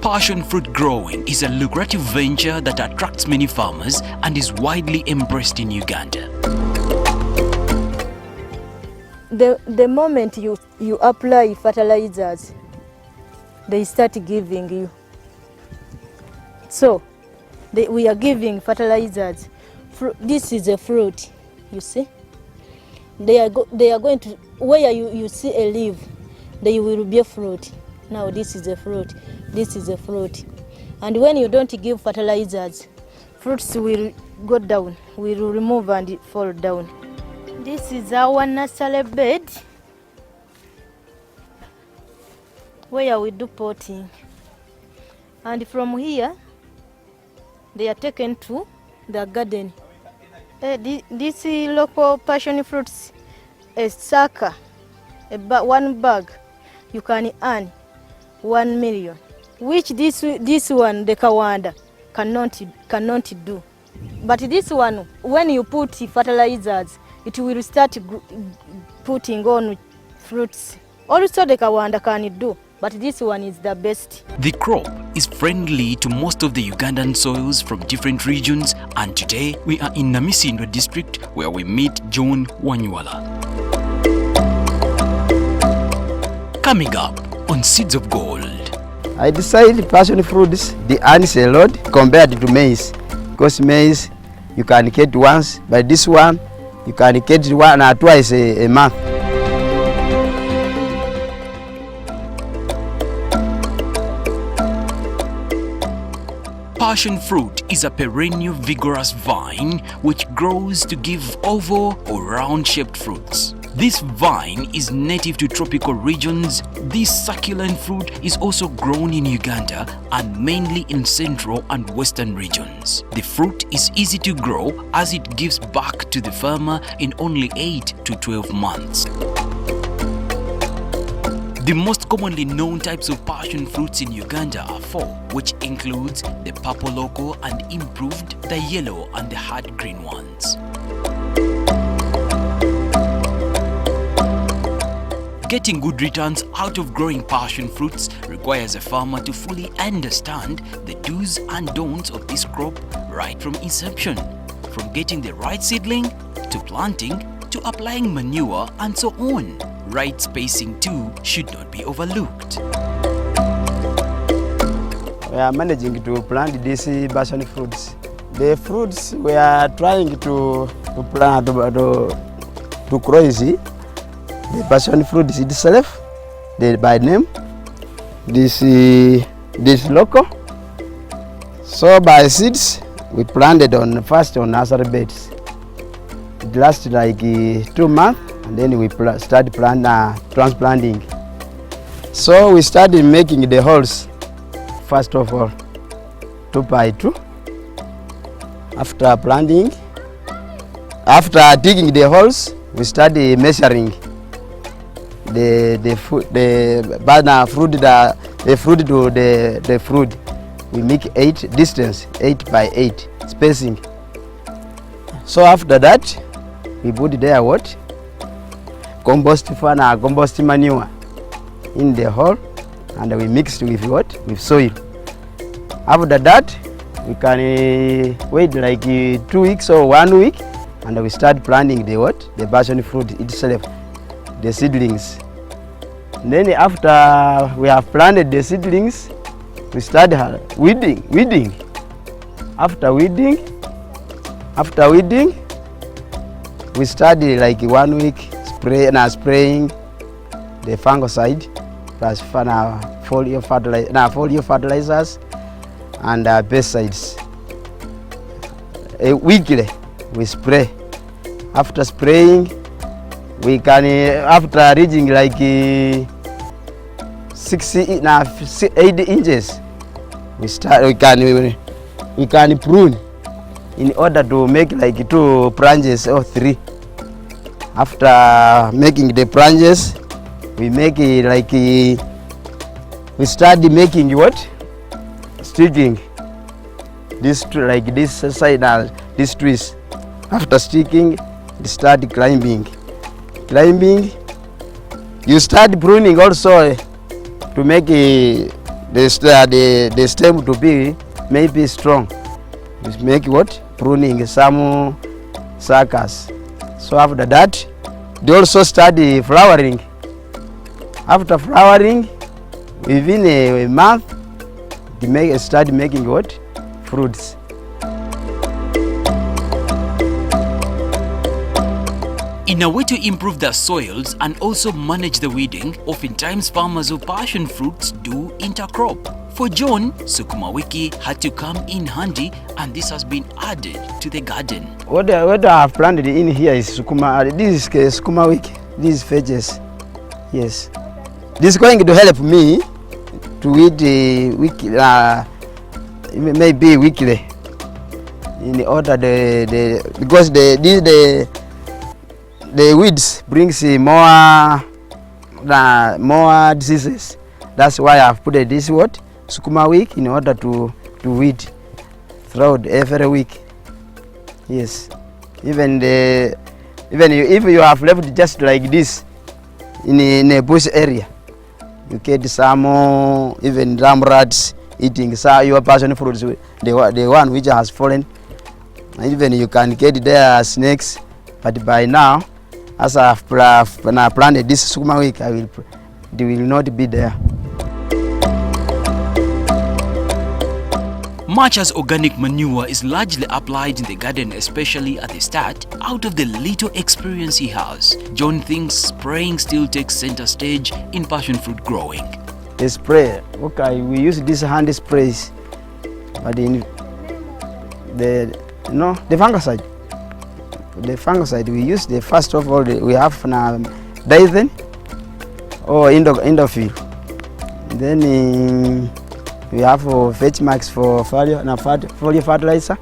Passion fruit growing is a lucrative venture that attracts many farmers and is widely embraced in Uganda. The moment you apply fertilizers, they start giving you. So we are giving fertilizers. This is a fruit, you see. They are going to, where you see a leaf, they will be a fruit. Now this is a fruit, this is a fruit. And when you don't give fertilizers, fruits will go down, will remove and fall down. This is our nursery bed, where we do potting. And from here, they are taken to the garden. This local passion fruits, a sucker, one bag, you can earn 1 million, which this one, the Kawanda, cannot do. But this one, when you put fertilizers, it will start putting on fruits. Also the Kawanda can do, but this one is the best. The crop is friendly to most of the Ugandan soils from different regions, and today we are in Namisindwa district where we meet John Wanyuala. Coming up on Seeds of Gold. I decided passion fruits, the earns a lot compared to maize, because maize you can get once, but this one you can get one or twice a month. Passion fruit is a perennial vigorous vine which grows to give oval or round-shaped fruits. This vine is native to tropical regions. This succulent fruit is also grown in Uganda and mainly in central and western regions. The fruit is easy to grow as it gives back to the farmer in only 8 to 12 months. The most commonly known types of passion fruits in Uganda are 4, which includes the purple loco and improved, the yellow and the hard green ones. Getting good returns out of growing passion fruits requires a farmer to fully understand the do's and don'ts of this crop right from inception, from getting the right seedling, to planting, to applying manure and so on. Right spacing too should not be overlooked. We are managing to plant these passion fruits. The fruits we are trying to plant to cross the passion fruit itself, by name, this local. So by seeds, we planted first on nursery beds. It lasted like 2 months, and then we started transplanting. So we started making the holes, first of all, 2 by 2. After planting, after digging the holes, we started measuring the fruit to the fruit. We make 8 distance, 8 by 8 spacing. So after that, we put there what? Compost manure in the hole, and we mixed with what? With soil. After that, we can wait like 2 weeks or 1 week, and we start planting the what? The passion fruit itself, the seedlings. And then after we have planted the seedlings, we start weeding. After weeding, we started like 1 week spraying the fungicide plus foliar fertilizers and pesticides. Weekly we spray. After spraying, we can after reaching like 8 inches, we can prune in order to make like 2 branches or 3. After making the branches, we make it like we start making what? Sticking. This like this side and these trees. After sticking, we start climbing. Climbing, you start pruning also to make the stem to be maybe strong. You make what? Pruning some suckers. So after that, they also start flowering. After flowering, within a month, they start making what? Fruits. In a way to improve the soils and also manage the weeding, oftentimes farmers of passion fruits do intercrop. For John, sukuma wiki had to come in handy, and this has been added to the garden. What I have planted in here is sukuma. This is sukuma wiki. This is veggies. Yes. This is going to help me to weed maybe weekly. In order because the weeds brings more diseases. That's why I've put this what? Sukuma week in order to weed throughout every week. Yes. If you have left just like this in a bush area, you get some even ram rats eating your passion fruits, the one which has fallen. Even you can get there snakes, but by now, as when I planted this sukuma week, they will not be there. Much as organic manure is largely applied in the garden, especially at the start, out of the little experience he has, John thinks spraying still takes center stage in passion fruit growing. The spray, okay, we use these hand sprays, but in the fungicide. The fungicide we use, the first of all, we have Dyson or Indofil. Then we have Fetch Max for foliar fertilizer,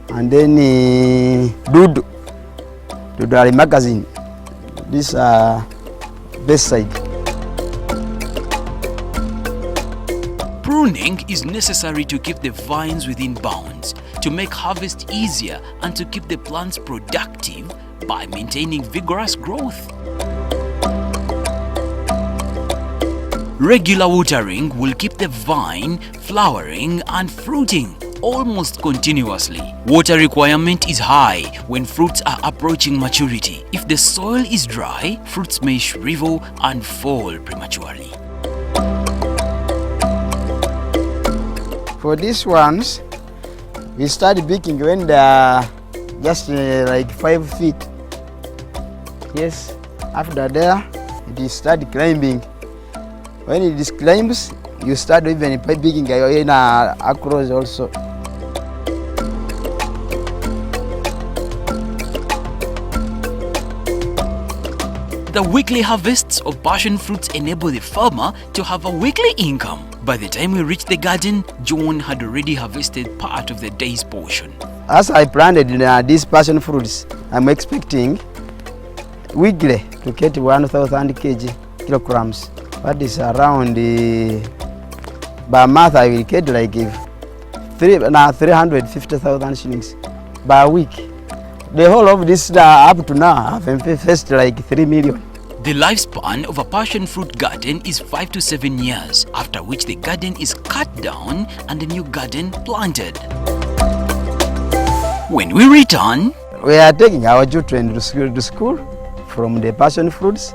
and then Dudu magazine. These are best side. Pruning is necessary to keep the vines within bounds, to make harvest easier and to keep the plants productive by maintaining vigorous growth. Regular watering will keep the vine flowering and fruiting almost continuously. Water requirement is high when fruits are approaching maturity. If the soil is dry, fruits may shrivel and fall prematurely. For these ones, we start picking when they are just like 5 feet. Yes, after there, it start climbing. When it climbs, you start even picking across also. The weekly harvests of passion fruits enable the farmer to have a weekly income. By the time we reached the garden, John had already harvested part of the day's portion. As I planted these passion fruits, I'm expecting weekly to get 1,000 kilograms. That is around by month I will get like 350,000 shillings by week. The whole of this up to now I've invested like 3 million. The lifespan of a passion fruit garden is 5 to 7 years, after which the garden is cut down and a new garden planted. When we return, we are taking our children to school from the passion fruits.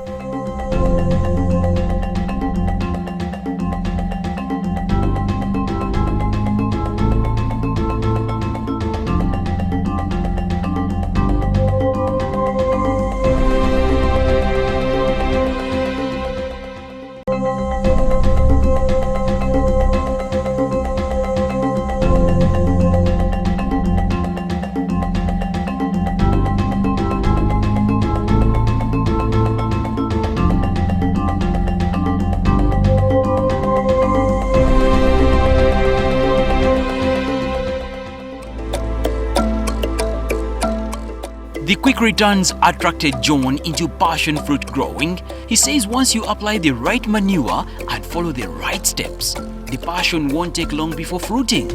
quick returns attracted John into passion fruit growing. He says once you apply the right manure and follow the right steps, the passion won't take long before fruiting.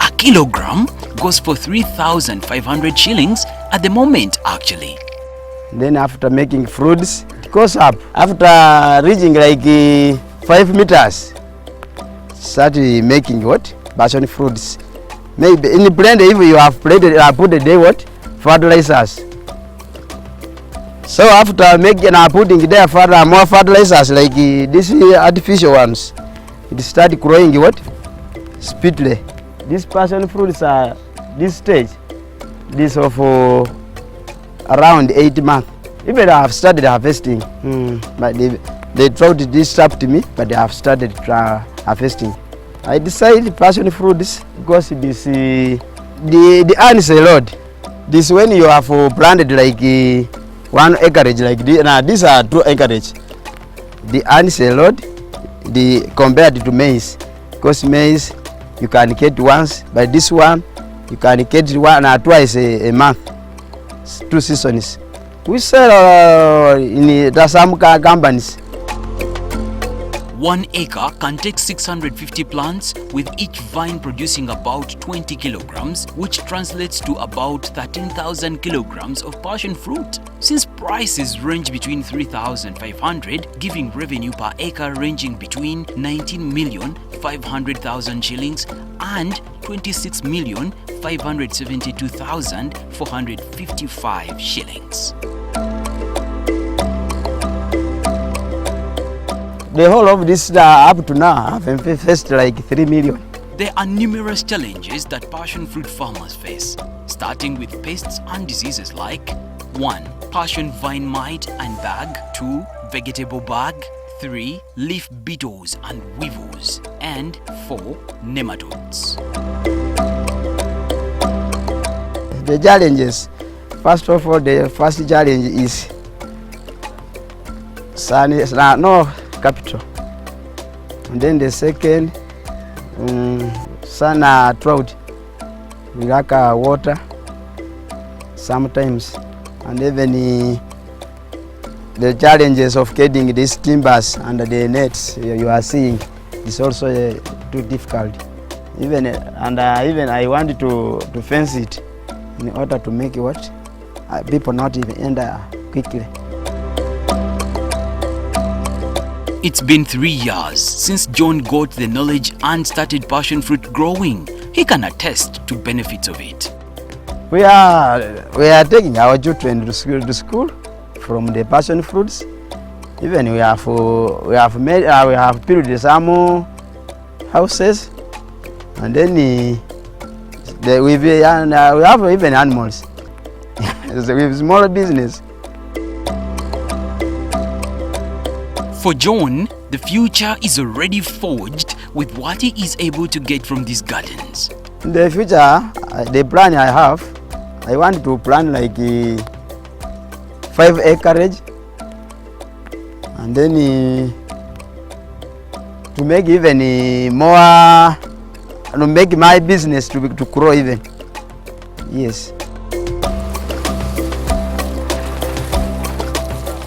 A kilogram goes for 3,500 shillings at the moment actually. Then after making fruits, it goes up. After reaching like 5 meters, start making what? Passion fruits. Maybe in the blender, if you have put a day what? Fertilizers. So after making putting there further more fertilizers like these artificial ones, it start growing what? Speedily. These passion fruits are this stage, this of around 8 months. Even I have started harvesting, but they tried to disrupt me, but they have started harvesting. I decided passion fruits because it is the earns a lot. This when you have planted like 1 acreage like this, now these are 2 acreage. The earns a lot compared to maize, because maize you can get once, but this one you can get one or twice a month, 2 seasons. We sell in some companies. 1 acre can take 650 plants, with each vine producing about 20 kilograms, which translates to about 13,000 kilograms of passion fruit. Since prices range between 3,500, giving revenue per acre ranging between 19,500,000 shillings and 26,572,455 shillings. The whole of this up to now have invested like 3 million. There are numerous challenges that passion fruit farmers face, starting with pests and diseases like 1. Passion vine mite and bag, 2. Vegetable bug, 3. Leaf beetles and weevils, and 4. Nematodes. The challenges, first of all, the first challenge is no capital, and then the second sun drought, we lack water sometimes, and even the challenges of getting these timbers under the nets you are seeing is also too difficult. Even I wanted to fence it in order to make it what people not even enter quickly. It's been 3 years since John got the knowledge and started passion fruit growing. He can attest to benefits of it. We are taking our children to school from the passion fruits. Even we have built some houses, and then we have even animals. We have small business. For John, the future is already forged with what he is able to get from these gardens. In the future, the plan I have, I want to plant like 5 acreage, and then to make even more, to make my business to grow even. Yes.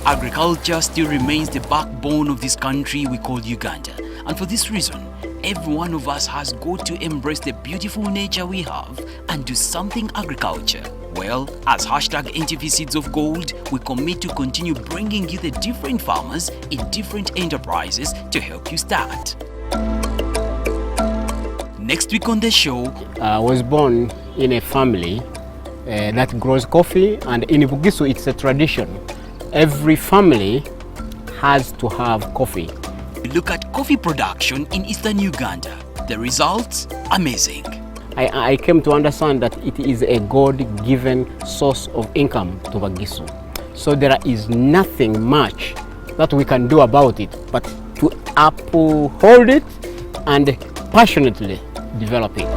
Agriculture still remains the backbone of this country we call Uganda, and for this reason, every one of us has got to embrace the beautiful nature we have and do something agriculture. Well, as #NTV Seeds of Gold, we commit to continue bringing you the different farmers in different enterprises to help you start. Next week on the show, I was born in a family that grows coffee, and in Bugisu it's a tradition. Every family has to have coffee. we look at coffee production in eastern Uganda. The results? Amazing. I came to understand that it is a God-given source of income to Bugisu. So there is nothing much that we can do about it, but to uphold it and passionately develop it.